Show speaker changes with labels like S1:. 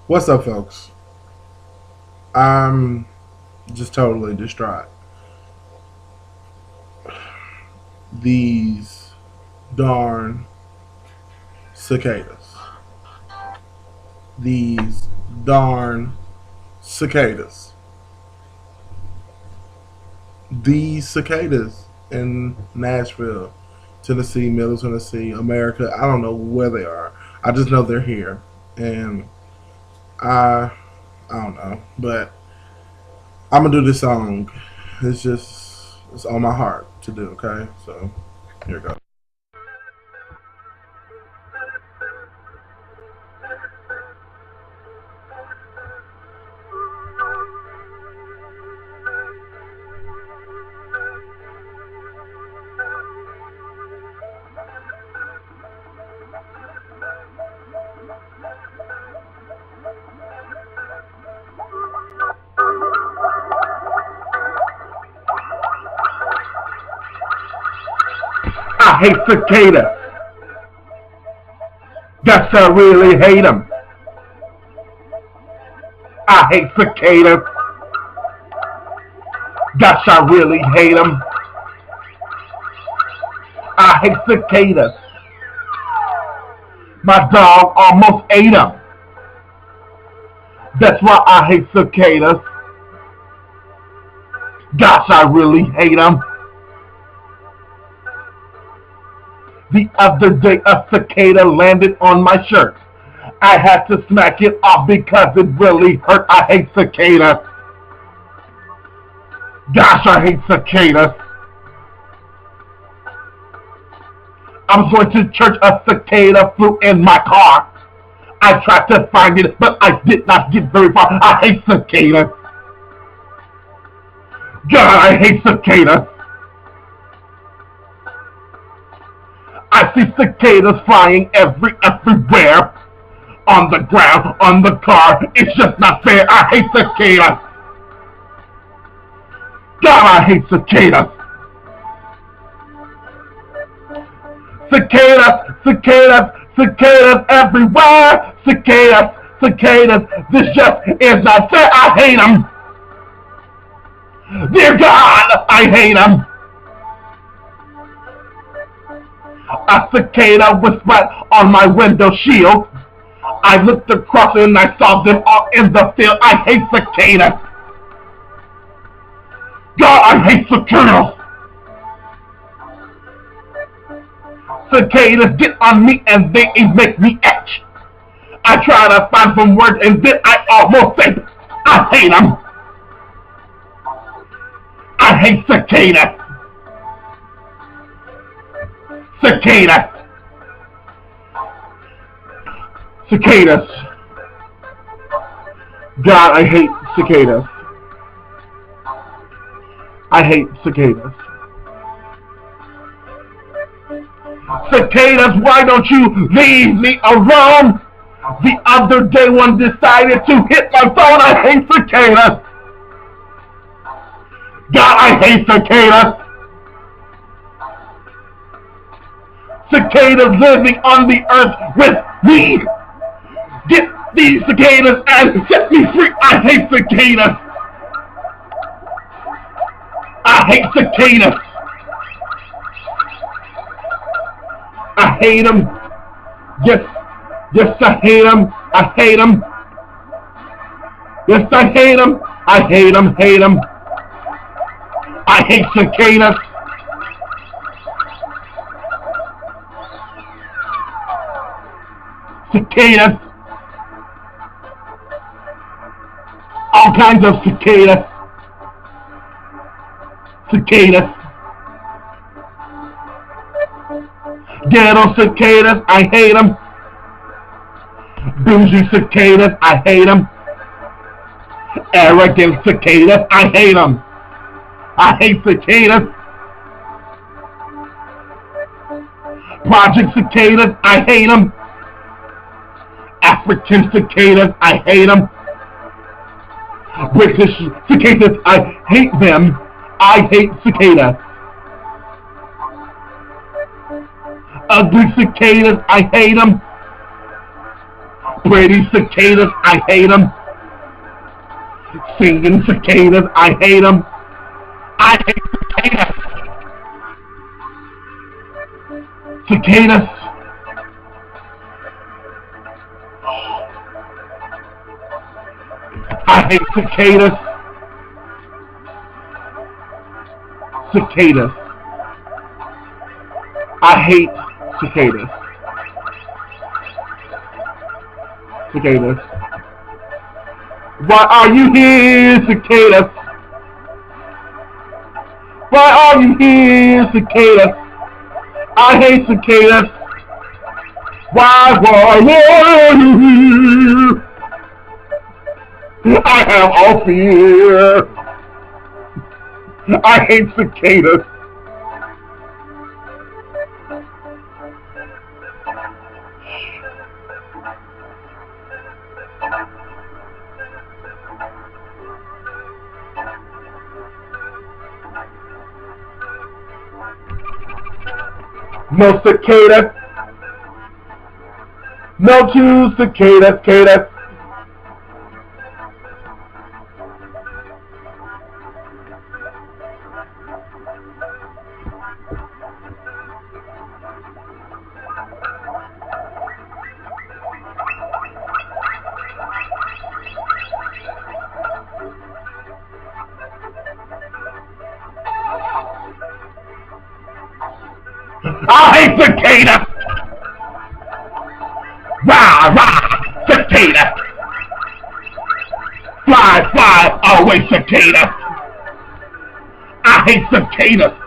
S1: What's up, folks? I'm just totally distraught. These darn cicadas. These darn cicadas. These cicadas in Nashville, Tennessee, Middle Tennessee, America. I don't know where they are. I just know they're here, and I I don't know, but I'm gonna do this song. It's on my heart to do. Okay, so here it goes. I hate cicadas. Yes, I really hate them. I hate cicadas. Gosh, I really hate them. I hate cicadas. My dog almost ate them. That's why I hate cicadas. Gosh, I really hate them. The other day, a cicada landed on my shirt. I had to smack it off because it really hurt. I hate cicadas. Gosh, I hate cicadas. I was going to church, a cicada flew in my car. I tried to find it, but I did not get very far. I hate cicadas. God, I hate cicadas. I see cicadas flying everywhere. On the ground, on the car. It's just not fair. I hate cicadas. God, I hate cicadas. Cicadas, cicadas, cicadas everywhere. Cicadas, cicadas. This just is not fair. I hate them. Dear God, I hate them. A cicada was right on my window shield. I looked across and I saw them all in the field. I hate cicadas. God, I hate cicadas. Cicadas get on me and they make me itch. I try to find some words and then I almost say, I hate them. I hate cicadas. Cicadas. Cicadas. God, I hate cicadas. I hate cicadas. Cicadas, why don't you leave me alone? The other day one decided to hit my phone. I hate cicadas. God, I hate cicadas. Cicadas living on the earth with me. Get these cicadas and set me free. I hate cicadas. I hate cicadas. I hate them. Yes, yes, I hate them. I hate them. Yes, I hate them. I hate them, hate them. I hate cicadas. Cicadas. All kinds of cicadas. Cicadas. Ghetto cicadas, I hate them. Bougie cicadas, I hate them. Arrogant cicadas, I hate them. I hate cicadas. Project cicadas, I hate them. African cicadas, I hate them. British cicadas, I hate them. I hate cicadas. Ugly cicadas, I hate them. Pretty cicadas, I hate them. Singing cicadas, I hate them. I hate cicadas. Cicadas. I hate cicadas. Cicadas. I hate cicadas. Cicadas. Why are you here, cicadas? Why are you here, cicadas? I hate cicadas. Why are you here? I have all fear. I hate cicadas. No cicada. No two cicadas, cicadas. I hate cicadas! Rah, rah, cicada! Fly, fly, away, cicada! I hate cicadas!